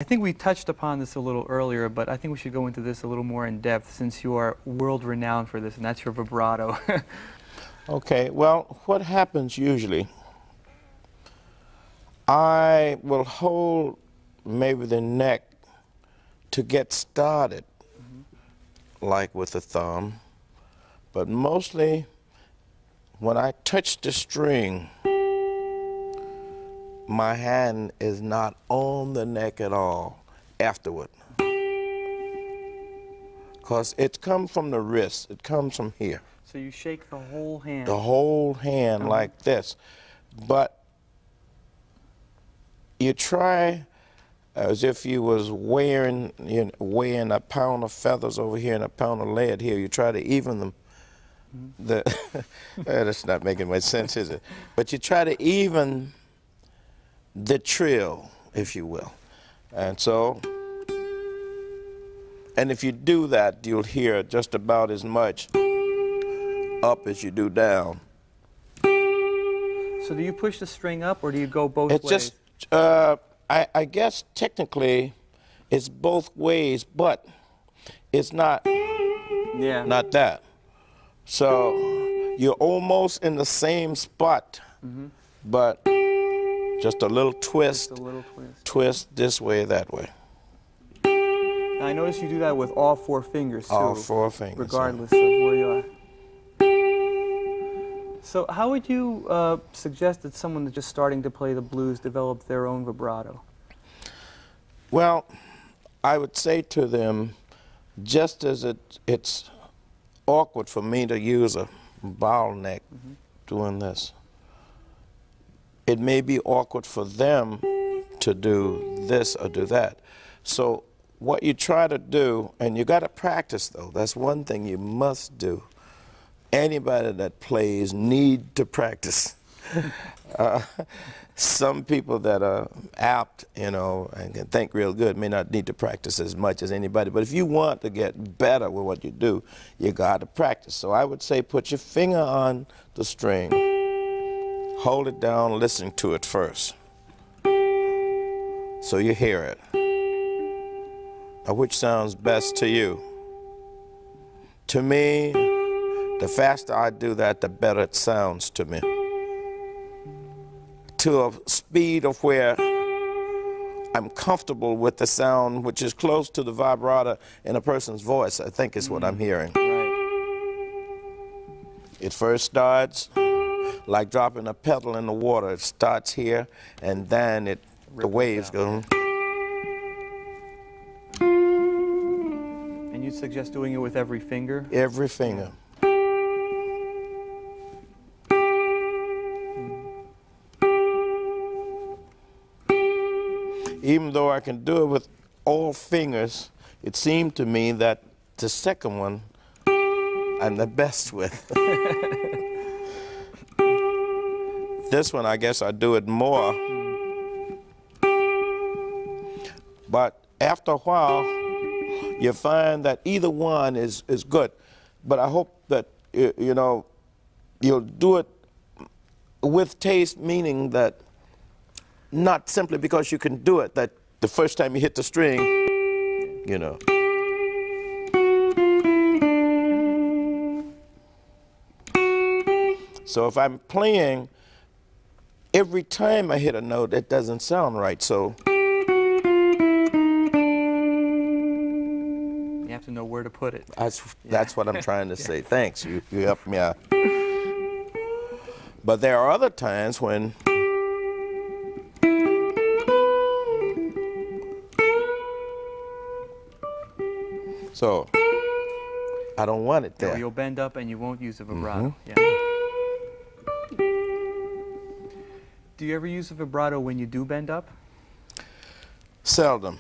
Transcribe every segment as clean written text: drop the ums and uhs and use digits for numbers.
I think we touched upon this a little earlier, but I think we should go into this a little more in depth since you are world-renowned for this, and that's your vibrato. Okay, well, what happens usually, I will hold maybe the neck to get started, like with the thumb, but mostly when I touch the string, my hand is not on the neck at all afterward. Because it comes from the wrist, it comes from here. So you shake the whole hand. The whole hand like this. But you try as if you was weighing a pound of feathers over here and a pound of lead here. You try to even them. That's not making much sense, is it? But you try to even the trill, if you will. And so, and if you do that, you'll hear just about as much up as you do down. So do you push the string up, or do you go both ways? It's just, I guess technically it's both ways, but it's not, not that. So you're almost in the same spot, but just a little twist, twist this way, that way. Now, I notice you do that with all four fingers, too. All four fingers. Regardless of where you are. So how would you suggest that someone that's just starting to play the blues develop their own vibrato? Well, I would say to them, just as it's awkward for me to use a bottleneck doing this, it may be awkward for them to do this or do that. So what you try to do, and you got to practice though, that's one thing you must do. Anybody that plays need to practice. Some people that are apt, you know, and can think real good may not need to practice as much as anybody, but if you want to get better with what you do, you got to practice. So I would say put your finger on the string, hold it down, listen to it first, so you hear it. Now, which sounds best to you? To me, the faster I do that, the better it sounds to me. To a speed of where I'm comfortable with the sound, which is close to the vibrato in a person's voice, I think is what I'm hearing. It first starts like dropping a pedal in the water. It starts here, and then the waves go. And you suggest doing it with every finger? Every finger. Even though I can do it with all fingers, it seemed to me that the second one I'm the best with. This one, I guess I do it more. But after a while, you find that either one is good. But I hope that, you know, you'll do it with taste, meaning that not simply because you can do it, that the first time you hit the string, you know. So if I'm playing, every time I hit a note, it doesn't sound right, so. You have to know where to put it. That's what I'm trying to say. Thanks, you helped me out. But there are other times when so I don't want it there. No, you'll bend up and you won't use a vibrato. Yeah. Do you ever use a vibrato when you do bend up? Seldom.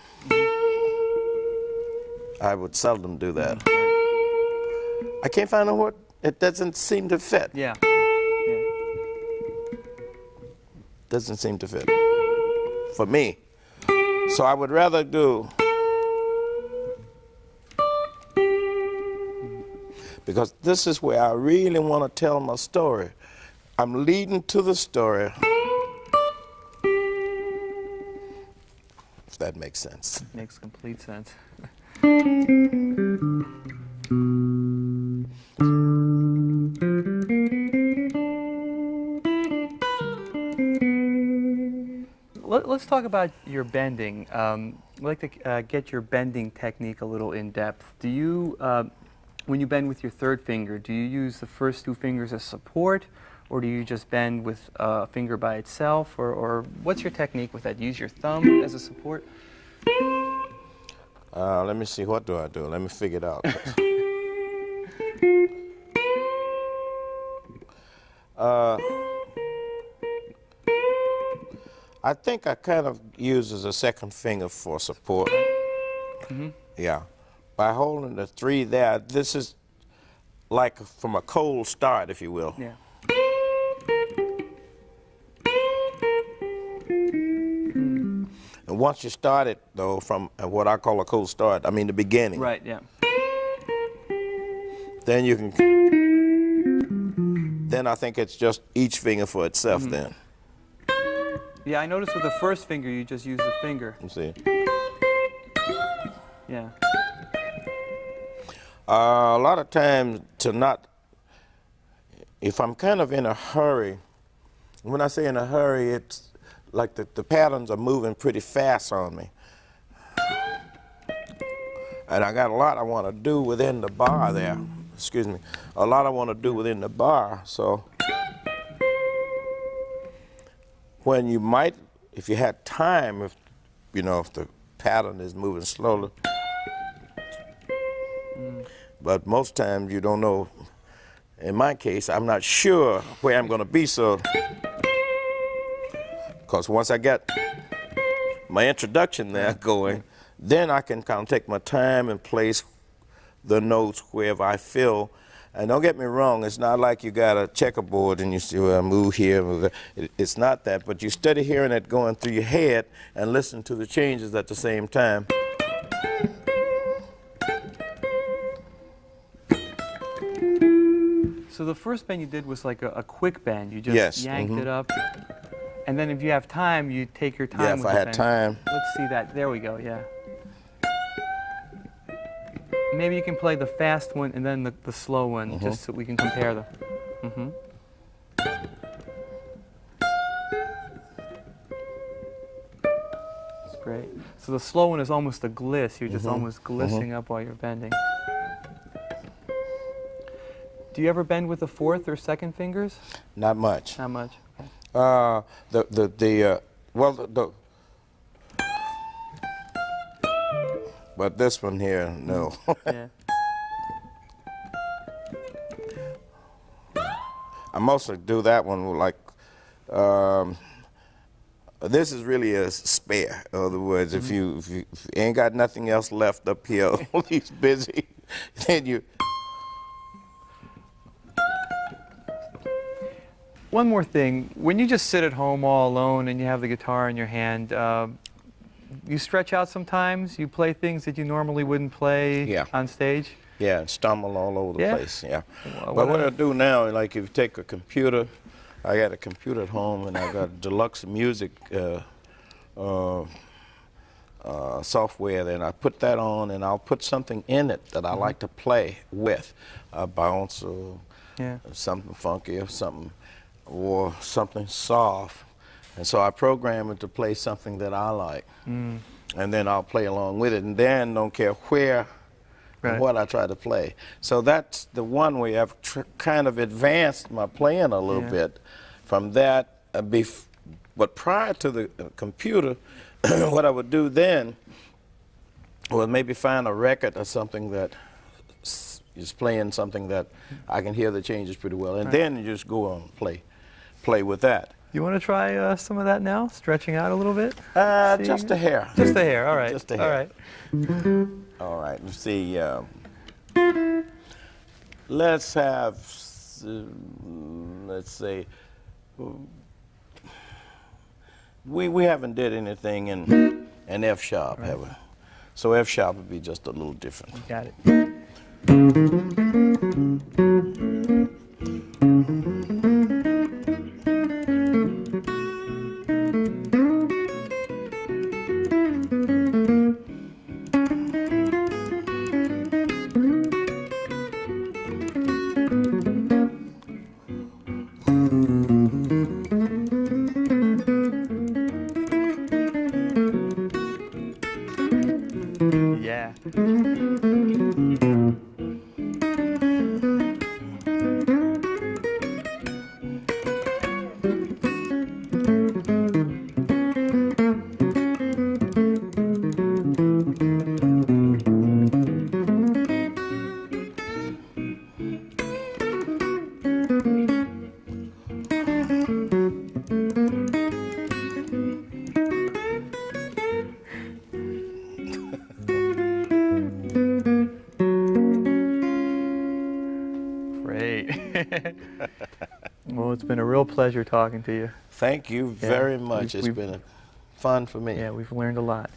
I would seldom do that. I can't find a word. It doesn't seem to fit. Yeah. Doesn't seem to fit for me. So I would rather do, because this is where I really want to tell my story. I'm leading to the story if that makes sense. Makes complete sense. Let's talk about your bending. I'd like to get your bending technique a little in depth. Do you, when you bend with your third finger, do you use the first two fingers as support, or do you just bend with a finger by itself, or what's your technique with that? Do you use your thumb as a support? Let me see, what do I do? Let me figure it out. I think I kind of use as a second finger for support. Mm-hmm. Yeah. By holding the three there, this is like from a cold start, if you will. Yeah. And once you start it, though, from what I call a cold start, I mean the beginning. Right, yeah. Then you can, then I think it's just each finger for itself then. Yeah, I noticed with the first finger, you just use the finger. You see. Yeah. A lot of times to not, if I'm kind of in a hurry, when I say in a hurry, it's like the patterns are moving pretty fast on me. And I got a lot I want to do within the bar there. Excuse me. A lot I want to do within the bar. So when you might, if you had time, if you know, if the pattern is moving slowly. But most times you don't know. In my case, I'm not sure where I'm going to be, so because once I get my introduction there going, then I can kind of take my time and place the notes wherever I feel. And don't get me wrong, it's not like you got a checkerboard and you see, well, move here, move there. It's not that, but you study hearing it going through your head and listen to the changes at the same time. So the first bend you did was like a quick bend. You just yanked it up. And then if you have time, you take your time. Yeah, with if I the had bend. time. Let's see that. There we go, yeah. Maybe you can play the fast one and then the slow one, just so we can compare them. That's great. So the slow one is almost a gliss. You're just almost glissing up while you're bending. Do you ever bend with the fourth or second fingers? Not much. Not much. Well, but this one here, no. Yeah. I mostly do that one like, this is really a spare. In other words, if you ain't got nothing else left up here, he's busy, then you. One more thing, when you just sit at home all alone and you have the guitar in your hand, you stretch out sometimes? You play things that you normally wouldn't play on stage? Yeah, and stumble all over the place, yeah. Well, but what I do now, like if you take a computer, I got a computer at home and I got deluxe music software, then I put that on and I'll put something in it that I like to play with, a bounce or something funky or something soft. And so I program it to play something that I like. And then I'll play along with it and then don't care where and what I try to play. So that's the one way I've kind of advanced my playing a little bit from that. But prior to the computer, what I would do then was maybe find a record or something that is playing something that I can hear the changes pretty well. And then you just go on and play with that. You want to try some of that now? Stretching out a little bit? Just a hair. Just a hair, all right. Just a hair. All right. All right, let's see. Let's have, let's say, we haven't did anything in F sharp, have we? So F sharp would be just a little different. You got it. Yeah. Great. Well, it's been a real pleasure talking to you. Thank you Yeah, very much. It's we've- been fun for me. Yeah, we've learned a lot.